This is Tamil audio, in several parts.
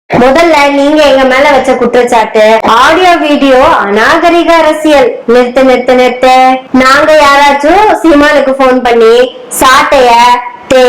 முதல்ல நீங்க எங்க மேல வச்ச குற்றச்சாட்டு ஆடியோ வீடியோ அநாகரிக அரசியல். நிறுத்து நிறுத்து நிறுத்து. நாங்க யாராச்சும் சீமானுக்கு போன் பண்ணி சாட்டைய தே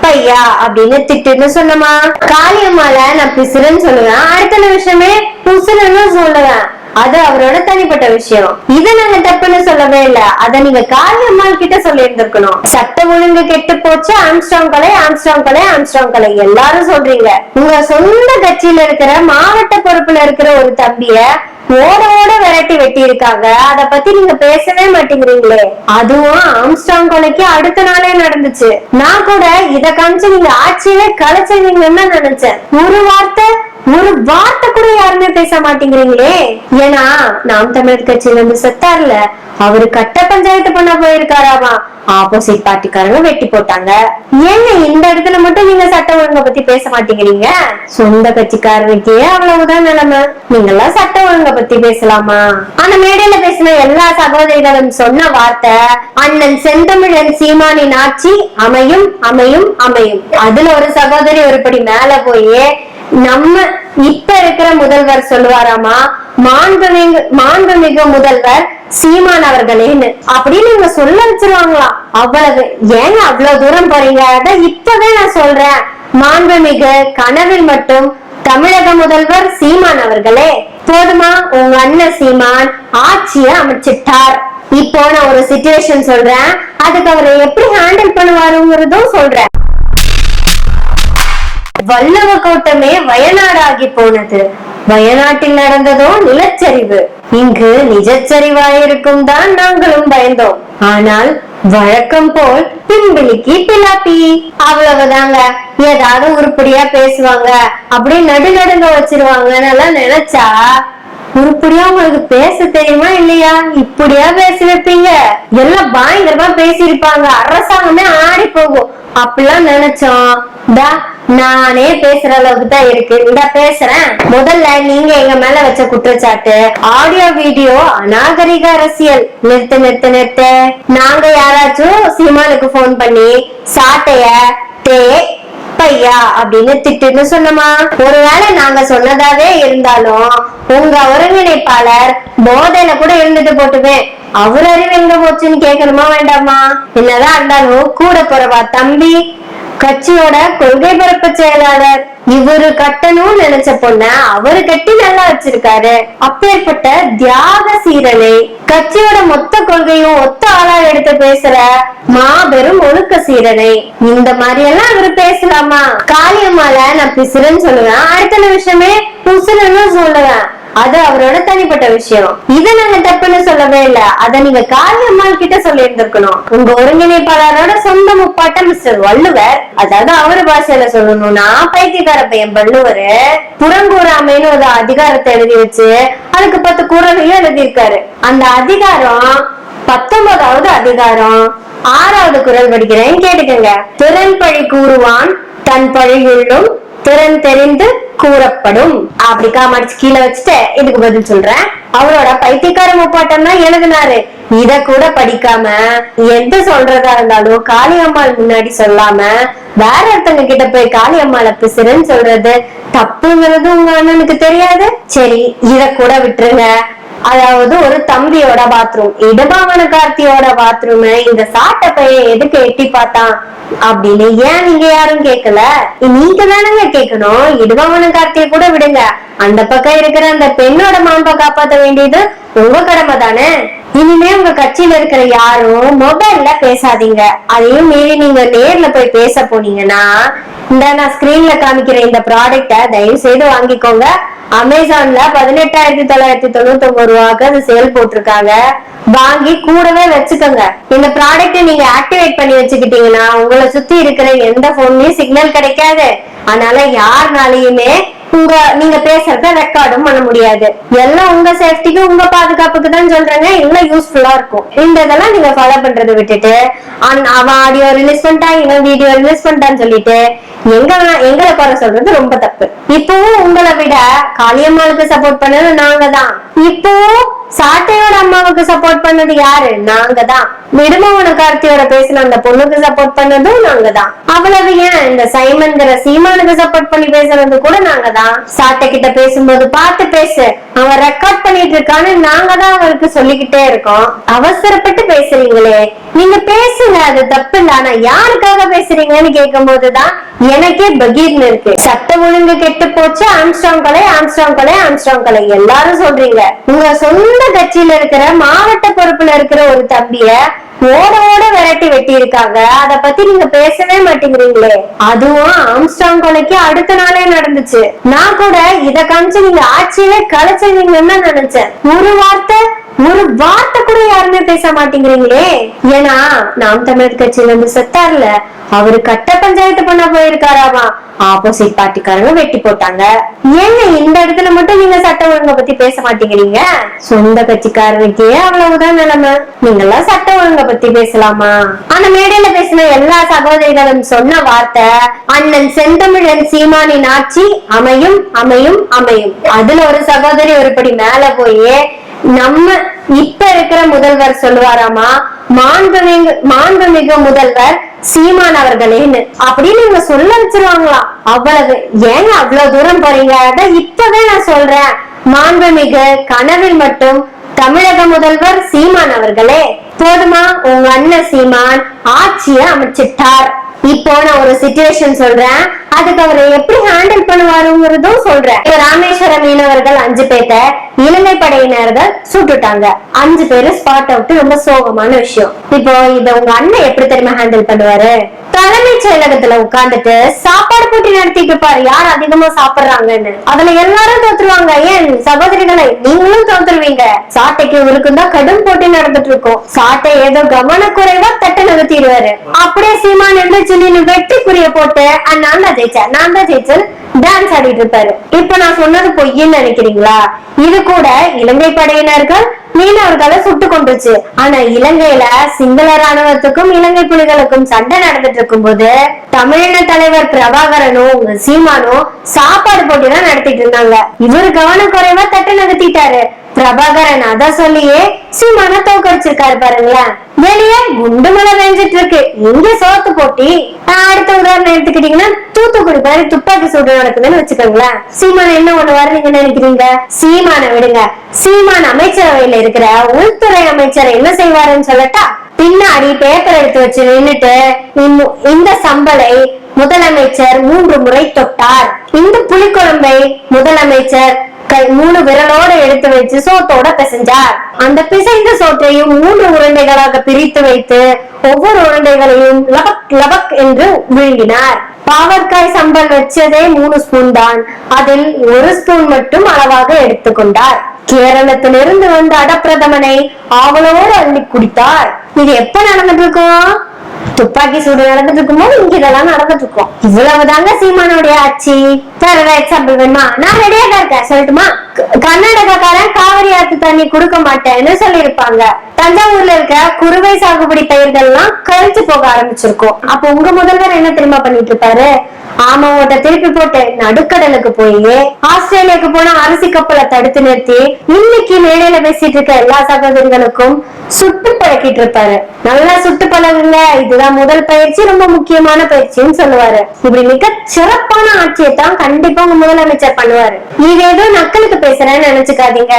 பையா அப்படின்னு திட்டுன்னு சொன்னமா? காளியம்மால நான் பிசுறன்னு சொல்லுவேன், அடுத்த நிமிஷமே புசுன்னு சொல்லுவேன். அது அவரோட தனிப்பட்ட விஷயம். இத நாங்க தப்புன்னு சொல்லவே இல்ல. அத நீங்க காளியம்மாள் கிட்ட சொல்லி இருந்திருக்கணும். சட்ட ஒழுங்கு கெட்டு போச்சு, ஆம்ஸ்ட்ராங் கொலை, ஆம்ஸ்ட்ராங் கொலை, ஆம்ஸ்ட்ராங் கொலை எல்லாரும் சொல்றீங்க. உங்க சொந்த கட்சியில இருக்கிற மாவட்ட பொறுப்புல இருக்கிற ஒரு தம்பிய ஓட ஓட விரட்டி வெட்டி இருக்காங்க. அத பத்தி நீங்க பேசவே மாட்டேங்கிறீங்களே. அதுவும் ஆம்ஸ்ட்ராங் கொலைக்கு அடுத்த நாளே நடந்துச்சு. நான் கூட இத காமிச்சு நீங்க ஆட்சியவே கலைச்சிருந்தீங்கன்னு நினைச்சேன். ஒரு வார்த்தை கூட யாருமே பேச மாட்டேங்கிறீங்களே. ஏன்னா நாம் தமிழர் கட்சியில இருந்து செத்தார்ல, அவரு கட்ட பஞ்சாயத்து பண்ண போயிருக்காராமா. ஆப்போசிட் பார்ட்டிக்காரங்க வெட்டி போட்டாங்க. ஏங்க இந்த இடத்துல மட்டும் நீங்க சட்ட ஒழுங்கை பத்தி பேச மாட்டேங்கிறீங்க? சொந்த கட்சிக்காரனுக்கே அவ்வளவுதான் நிலைமை, நீங்க எல்லாம் சட்ட ஒழுங்கை பத்தி பேசலாமா? ஆனா மேடையில பேசின எல்லா சகோதரிகளும் சொன்ன வார்த்தை அண்ணன் செந்தமிழன் சீமானின் ஆட்சி அமையும் அமையும் அமையும். அதுல ஒரு சகோதரி ஒருபடி மேல போய் நம்ம இப்ப இருக்கிற முதல்வர் சொல்லுவாராமா, மாண்புமிகு முதல்வர் சீமான் அவர்களேன்னு அப்படின்னு நீங்க சொல்ல வச்சிருவாங்களாம். அவ்வளவு ஏங்க அவ்வளவு தூரம் போறீங்க? இப்பவே நான் சொல்றேன், மாண்புமிகு கனவில் மட்டும் தமிழக முதல்வர் சீமான் அவர்களே போதுமா? உங்க அண்ணன் சீமான் ஆட்சியை அமைச்சிட்டார். இப்போ நான் ஒரு சிச்சுவேஷன் சொல்றேன், அதுக்கு அவரை எப்படி ஹேண்டில் பண்ணுவாருங்கிறதும் சொல்றேன். வல்லவ கூட்டமே வயநாடாகி போனது. வயநாட்டில் நடந்ததோ நிலச்சரிவு. இங்கு நிஜச்சரிவாயிருக்கும் தான் நாங்களும் பயந்தோம். ஆனால் வழக்கம் போல் பிம்பிளிக்கு பிலாப்பி. அவ்வளவுதாங்க. ஏதாவது உருப்படியா பேசுவாங்க, அப்படியே நடுநடுங்க வச்சிருவாங்கன்னு நினைச்சா, உருப்படியா உங்களுக்கு பேச தெரியுமா இல்லையா? இப்படியா பேசி வைப்பீங்க? எல்லாம் பயங்கரமா பேசியிருப்பாங்க, அரசாங்கமே ஆடி போகும். அப்படிலாம் நினைச்சோம். நானே பேசுற அளவுக்கு தான் இருக்கு. இந்த பேசுறேன். முதல்ல நீங்க எங்க மேல வச்ச குற்றச்சாட்டு ஆடியோ வீடியோ அநாகரிக அரசியல். நிறுத்து நிறுத்து நிறுத்து. நாங்க யாராச்சும் சீமானுக்கு போன் பண்ணி சாட்டைய தே பையா அப்படின்னு திட்டுன்னு சொன்னமா? ஒருவேளை நாங்க சொன்னதாவே இருந்தாலும் உங்க ஒருங்கிணைப்பாளர் போதையில கூட இருந்துட்டு போட்டுவேன், அவர் அறிவு எங்க போச்சுன்னு கேட்கணுமா வேண்டாமா? என்னதான் இருந்தாலும் கூட போறவா தம்பி, கட்சியோட கொள்கை பரப்பு செயலாளர். இவரு கட்டணும்னு நினைச்ச பொண்ண அவரு கட்டி நல்லா வச்சிருக்காரு. அப்பேற்பட்ட தியாக சீரனை, கட்சியோட மொத்த கொள்கையும் ஒத்த ஆளா எடுத்து பேசுற மாபெரும் ஒழுக்க சீரனை, இந்த மாதிரி எல்லாம் அவரு பேசலாமா? காளியம்மால நான் பிசுறன்னு சொல்லுவேன், அடுத்த நிமிஷமே புசுன்னு சொல்லுவேன். அது அவரோட தனிப்பட்ட விஷயம். இத நாங்க தப்புன்னு சொல்லவே இல்ல. அத நீங்க காளியம்மாள் கிட்ட சொல்லி இருந்திருக்கணும். உங்க ஒருங்கிணைப்பாளரோட சொந்த முப்பாட்ட மிஸ்டர் வள்ளுவர், அதாவது அவர் பாஷையில சொல்லணும்னா பைத்தியக்கார பையன் வள்ளுவர் புறங்கூறாமைன்னு ஒரு அதிகாரத்தை எழுதி வச்சு அதுக்கு 10 குறளையும் எழுதியிருக்காரு. அந்த அதிகாரம் 19வது அதிகாரம் 6வது குறள் படிக்கிறேன், கேட்டுக்கங்க. திறன் பழி கூறுவான் தன் பழியுள்ளும் திறன் தெரிந்து கூறப்படும். அப்படி காமாடிச்சு கீழே வச்சுட்டு இதுக்கு பதில் சொல்றேன். அவரோட பைத்தியக்கார முப்பாட்டம் தான் எழுதினாரு. இத கூட படிக்காம எந்த சொல்றதா இருந்தாலும் காளியம்மாள் முன்னாடி சொல்லாம வேற ஒருத்தங்க கிட்ட போய் காளியம்மாளை பிசுறன்னு சொல்றது தப்புங்கிறது உங்க அண்ணனுக்கு தெரியாது. சரி, இத கூட விட்டுருங்க. அதாவது ஒரு தம்பியோட பாத்ரூம், இடுபாவன கார்த்தியோட பாத்ரூம், இந்த சாட்ட பையன் எதுக்கு எட்டி பார்த்தான் அப்படின்னு ஏன் நீங்க யாரும் கேட்கல? நீங்க தானங்க கேட்கணும். இடுபாவன கார்த்திய கூட விடுங்க, அந்த பக்கம் இருக்கிற அந்த பெண்ணோட மாண்பை காப்பாற்ற வேண்டியது உங்க கடமை தானே. இனிமே உங்க கட்சியில இருக்கிற யாரும் மொபைல்ல பேசாதீங்க. அதையும் மீறி நீங்க நேர்ல போய் பேச போனீங்கன்னா, இந்த நான் ஸ்கிரீன்ல காமிக்கிற இந்த ப்ராடக்ட தயவு செய்து வாங்கிக்கோங்க. அமேசான்ல 18,999 ரூபாய்க்கு அது சேல் போட்டிருக்காங்க. வாங்கி கூடவே வச்சுக்கோங்க. இந்த ப்ராடக்ட் நீங்க ஆக்டிவேட் பண்ணி வச்சுக்கிட்டீங்கன்னா உங்களை சுத்தி இருக்கிற எந்த போன்லயும் சிக்னல் கிடைக்காது. அதனால யாருனாலையுமே நீங்க பேசுறத ரெக்கார்டும் பண்ண முடியாது. எல்லாம் உங்க சேஃப்டிக்கு உங்க பாதுகாப்புக்கு தான் சொல்றேங்க. எல்லாம் யூஸ்ஃபுல்லா இருக்கும். இந்த இதெல்லாம் நீங்க ஃபாலோ பண்றதை விட்டுட்டு அவன் ஆடியோ ரிலீஸ் பண்ணிட்டான், இவன் வீடியோ ரிலீஸ் பண்ணிட்டான்னு சொல்லிட்டு எங்களை குறை சொல்றது ரொம்ப தப்பு. இப்பவும் உங்களை விட காளியம்மாளுக்கு சப்போர்ட் பண்ணது நாங்க தான். இப்போ சாட்டையோட அம்மாவுக்கு சப்போர்ட் பண்ணது யாரு? நாங்க தான். விடுமோன கார்த்தியோட பேசின அந்த பொண்ணுக்கு சப்போர்ட் பண்ணதும் நாங்க தான். அவ்வளவு ஏன், இந்த சைமன்கிற சீமானுக்கு சப்போர்ட் பண்ணி பேசுறது கூட நாங்க தான். சாட்டை கிட்ட பேசும்போது பார்த்து பேசு, அவன் ரெக்கார்ட் பண்ணிட்டு இருக்கான்னு நாங்க தான் அவருக்கு சொல்லிக்கிட்டே இருக்கோம். அவசரப்பட்டு பேசுறீங்களே, நீங்க பேசுங்க, அது தப்பு இல்ல. ஆனா யாருக்காக பேசுறீங்கன்னு கேட்கும் போதுதான் எனக்கே பகீர்னு இருக்கு. சட்ட ஒழுங்கு கெட்டு போச்சு, ஆம்ஸ்ட்ராங் கொலை, ஆம்ஸ்ட்ராங் கொலை, ஆம்ஸ்ட்ராங் கொலை எல்லாரும் சொல்றீங்க. உங்க சொந்த கட்சியில இருக்கிற மாவட்ட பொறுப்புல இருக்கிற ஒரு தம்பிய ஓட ஓட விரட்டி வெட்டி இருக்காங்க. அத பத்தி நீங்க பேசவே மாட்டேங்கிறீங்களே. அதுவும் ஆம்ஸ்ட்ராங் கொலைக்கு அடுத்த நாளே நடந்துச்சு. நான் கூட இத காமிச்சு நீங்க ஆட்சியவே கலைச்சிருவீங்கன்னு நினைச்சேன். ஒரு வார்த்தை கூட யாருமே பேச மாட்டேங்கிறீங்களே. ஏன்னா நாம் தமிழர் கட்சியில இருந்து செத்தார்ல, அவரு கட்ட பஞ்சாயத்து பண்ண போயிருக்காராமா. ஆப்போசிட் பார்ட்டிக்காரங்க வெட்டி போட்டாங்க. ஏங்க இந்த இடத்துல மட்டும் நீங்க சட்ட ஒழுங்கை பத்தி பேச மாட்டேங்கிறீங்க? சொந்த கட்சிக்காரனுக்கே அவ்வளவுதான் நிலைமை, நீங்க எல்லாம் சட்ட ஒழுங்கை பத்தி பேசலாமா? ஆனா மேடையில பேசின எல்லா சகோதரிகளும் சொன்ன வார்த்தை, அண்ணன் செந்தமிழன் சீமானின் ஆட்சி அமையும் அமையும் அமையும். அதுல ஒரு சகோதரி ஒருபடி மேல போய் நம்ம இப்ப இருக்கிற முதல்வர் சொல்லுவாராமா, மாண்புமிகு முதல்வர் சீமான் அவர்களேன்னு அப்படின்னு நீங்க சொல்ல வச்சிருவாங்களாம். அவ்வளவு ஏங்க அவ்வளவு தூரம் போறீங்க? இப்பவே நான் சொல்றேன், மாண்புமிகு கனவில் மட்டும் தமிழக முதல்வர் சீமான் அவர்களே போதுமா? உங்க அண்ணன் சீமான் ஆட்சியை அமைச்சிட்டார். இப்போ நான் ஒரு சிச்சுவேஷன் சொல்றேன், அதுக்கு அவரை எப்படி ஹேண்டில் பண்ணுவாருங்கிறதும் சொல்றேன். ராமேஸ்வரம் மீனவர்கள் 5 பேர்த்த இலங்கை படையினர்கள் சுட்டுட்டாங்க. 5 பேரு ஸ்பாட் அவுட். ரொம்ப சோகமான விஷயம். இப்போ இத உங்க அண்ணன் எப்படி தெரியுமா ஹேண்டில் பண்ணுவாரு? தலைமைச் செயலகத்துல உட்கார்ந்துட்டு சாப்பாடு போட்டி நடத்திட்டு இருப்பாரு, யார் அதிகமா சாப்பிடுறாங்கன்னு. அதுல எல்லாரும் தோத்துருவாங்க. ஏன் சகோதரிகளை, நீங்களும் தோத்துருவீங்க. சாட்டைக்கு இவருக்கும் தான் கடும் போட்டி நடந்துட்டு இருக்கும். சாட்டை ஏதோ கவனக்குறைவா தட்டு நகர்த்திடுவாரு. அப்படியே சீமான் என்று வெற்றிக்குரிய போட்டு நான் தான் ஜெயிச்சேன், நான் தான் ஜெயிச்சேன் டான்ஸ் ஆடிட்டு இருப்பாரு. இப்ப நான் சொன்னது பொய்ன்னு நினைக்கிறீங்களா? இது கூட இலங்கை படையினர்கள் மீனவர்களை சுட்டு கொண்டுச்சு. ஆனா இலங்கையில சிங்கள ராணுவத்துக்கும் இலங்கை புலிகளுக்கும் சண்டை நடந்துட்டு இருக்கும் போது தமிழின தலைவர் பிரபாகரனும் சீமானும் சாப்பாடு போட்டி தான் நடத்திட்டு இருந்தாங்க. இவரு கவனக்குறைவா தட்டு நகர்த்திட்டாரு. பிரபாகரன் அத சொல்லியே சீமான தோக்கடிச்சிருக்காரு பாருங்களேன். வெளியே குண்டு மழை பெஞ்சிட்டு இருக்கு, இங்க சோத்து போட்டி. அடுத்த உதாரணம் எடுத்துக்கிட்டீங்கன்னா தூத்துக்குடி மாதிரி துப்பாக்கி சூடு நடக்குதுன்னு வச்சுக்கோங்களேன். சீமான என்ன பண்ணுவாரு நீங்க நினைக்கிறீங்க? சீமான விடுங்க, சீமான் அமைச்சரவையில இருக்கிற உள்துறை அமைச்சர் என்ன செய்வாருன்னு சொல்லட்டா? பின்னாடி பேப்பர் எடுத்து வச்சு நின்னுட்டு இந்த சம்பளை முதலமைச்சர் 3 முறை தொட்டார், இந்த புளிக்குழம்பை முதலமைச்சர் 3 விரலோட எடுத்து வச்சு சோத்தோட பிசைஞ்சார். அந்த பிசைந்த சோற்றையும் 3 உருண்டைகளாக பிரித்து வைத்து ஒவ்வொரு உருண்டைகளையும் லபக் லபக் என்று விழுங்கினார். பாவற்காய் சம்பல் வச்சதே 3 ஸ்பூன் தான், அதில் 1 ஸ்பூன் மட்டும் அளவாக எடுத்துக்கொண்டார். கேரளத்திலிருந்து வந்த அடப்பிரதமனை ஆவலோடு அள்ளி குடித்தார். இது எப்ப நடந்துட்டு இருக்கும்? துப்பாக்கி சூடு நடந்துட்டு இருக்கும்போது இங்க இதெல்லாம் நடந்துட்டு இருக்கும். இவ்வளவுதாங்க சீமானுடைய ஆட்சி. வேற எக்ஸாம்பிள் வேணுமா? நான் ரெடியா தான் இருக்கேன், சொல்லட்டுமா? கர்நாடகாக்காரன் காவிரி ஆத்து தண்ணி கொடுக்க மாட்டேன்னு சொல்லியிருப்பாங்க. தஞ்சாவூர்ல இருக்க குறுவை சாகுபடி பயிர்கள் எல்லாம் கழிச்சு போக ஆரம்பிச்சிருக்கும். அப்ப உங்க முதல்வர் என்ன தெரியுமா பண்ணிட்டு இருப்பாரு? ஆமாவோட திருப்பி போட்டு நடுக்கடலுக்கு போய் ஆஸ்திரேலியாவுக்கு போன அரிசி கப்பலை தடுத்து நிறுத்தி இன்னைக்கு மேடையில பேசிட்டு இருக்க எல்லா சகோதரிகளுக்கும் சுட்டு பழக்கிட்டு இருப்பாரு. நல்லா சுட்டு பழகுங்க, இதுதான் முதல் பயிற்சி, ரொம்ப முக்கியமான பயிற்சின்னு சொல்லுவாரு. இப்படி மிக சிறப்பான ஆட்சியை தான் கண்டிப்பா உங்க முதலமைச்சர் பண்ணுவாரு. இது ஏதோ நக்கலுக்கு பேசுறேன்னு நினைச்சுக்காதீங்க.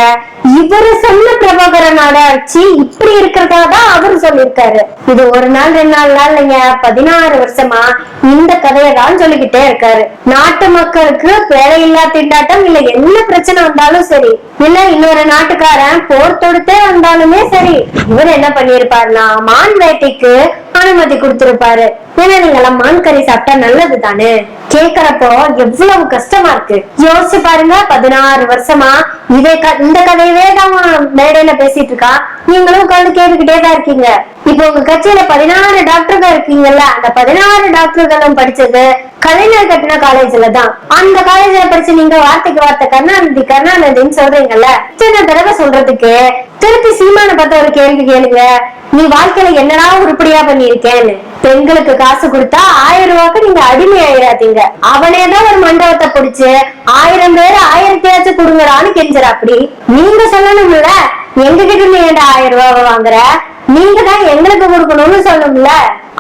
இவரு சொன்ன பிரபாகரனோட ஆட்சி இப்படி இருக்கிறதா தான் அவரு சொல்லியிருக்காரு. இது 1 நாள் 2 நாள் இல்லைங்க, 16 வருஷமா இந்த கதையை தான் சொல்லிக்கிட்டே இருக்காரு. நாட்டு மக்களுக்கு வேலையில்லா திண்டாட்டம் இல்ல, என்ன பிரச்சனை வந்தாலும் சரி, இல்ல இன்னொரு நாட்டுக்காரன் போர் தொடுத்தே வந்தாலுமே சரி, இவர் என்ன பண்ணிருப்பாருன்னா மான் வேட்டைக்கு அனுமதி கொடுத்திருப்பாரு. ஏன்னா நீங்க எல்லாம் மான் கறி சாப்பிட்டா நல்லது தானே. கேக்குறப்போ எவ்வளவு கஷ்டமா இருக்கு யோசிச்சு பாருங்க. 16 வருஷமா இந்த கதையவே தான் மேடையில பேசிட்டு இருக்கா, நீங்களும் உட்கார்ந்து கேட்டுக்கிட்டே தான் இருக்கீங்க. இப்போ உங்க கட்சியில 16 டாக்டர்கள் இருக்கீங்கல்ல, அந்த 16 டாக்டர்களும் படிச்சது கலைஞர் கட்டின காலேஜ்ல தான். அந்த காலேஜ்ல படிச்சு நீங்க வார்த்தைக்கு வார்த்தை கருணாநிதி கருணாநிதின்னு சொல்றீங்கல்ல, சின்ன தடவை சொல்றதுக்கு திருப்பி சீமான பார்த்த ஒரு கேள்வி கேளுங்க, நீ வாழ்க்கையில என்னடா உருப்படியா பண்ணிருக்கேன்னு. பெண்களுக்கு காசு கொடுத்தா 1000 ரூபாய்க்கு நீங்க அடிமை ஆயிராதீங்க. அவனேதான் ஒரு மண்டபத்தை பிடிச்சு 1000 பேர் 1000 கொடுங்கறான்னு கெஞ்சற. அப்படி நீங்க சொல்லணும்ல, எங்க கிட்ட இருந்து ஏன்டா 1000 ரூபாய் வாங்குற, நீங்க தான் எங்களுக்கு கொடுக்கணும்னு சொல்லணும்ல.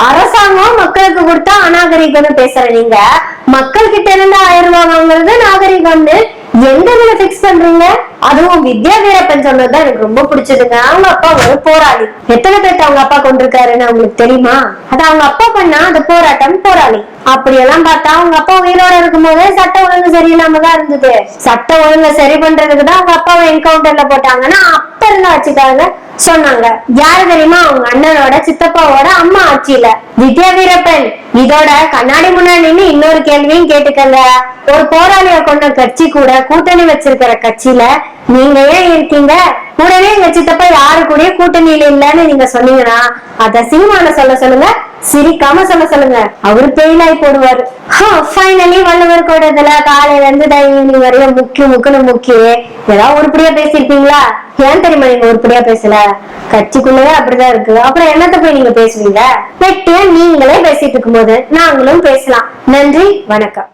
அரசாங்கம் மக்களுக்கு கொடுத்தா அநாகரிகம்னு பேசுற நீங்க, மக்கள் கிட்ட இருந்து 1000 ரூபாய் வாங்குறது நாகரிகம்னு எந்த இதுல பிக்ஸ் பண்றீங்க? அதுவும் வித்யா வீரப்பன் சொன்னதுதான் எனக்கு ரொம்ப பிடிச்சதுங்க. அவங்க அப்பா ஒரு போராளி. எத்தனை பேர்த்த அவங்க அப்பா கொண்டிருக்காருன்னு அவங்களுக்கு தெரியுமா? அது அவங்க அப்பா பண்ணா அது போராட்டம், போராளி. அப்படியெல்லாம் பார்த்தா அவங்க அப்பா உயிரோட இருக்கும் போதே சட்ட ஒழுங்கு சரியில்லாம தான் இருந்தது. சட்ட ஒழுங்கு சரி பண்றதுக்குதான் அவங்க அப்பாவை என்கவுண்டர்ல போட்டாங்கன்னா அப்ப இருந்தா வச்சுக்காங்க சொன்னாங்க. யாரு தெரியுமா? அவங்க அண்ணனோட சித்தப்பாவோட அம்மா ஆட்சியில. வித்யா வீரப்பன் இதோட கண்ணாடி முன்னாடி நின்று இன்னொரு கேள்வியும் கேட்டுக்கங்க. ஒரு போராளிய கொண்ட கட்சி கூட கூட்டணி வச்சிருக்கிற கட்சியில நீங்க ஏன் இருக்கீங்க? கூடவே எங்க சித்தப்பா யாரு கூட கூட்டணியில இல்லன்னு நீங்க சொன்னீங்கன்னா அத சீமான சொல்ல சொல்லுங்க, சிரிக்காம சொல்ல சொல்லுங்க. அவரு பெயிலாய் போடுவாரு. ஃபைனலி வள்ளுவர் கூடத்துல காலையில இருந்து ஈவினிங் வரையும் முக்கிய ஏதாவது உருப்படியா பேசிருப்பீங்களா? ஏன் தெரியுமா நீங்க உருப்படியா பேசல? கட்சிக்குள்ளவே அப்படிதான் இருக்கு. அப்புறம் என்னத்த போய் நீங்க பேசுவீங்க? வெட்டியா நீங்களே பேசிட்டு இருக்கும் போது நாங்களும் பேசலாம். நன்றி, வணக்கம்.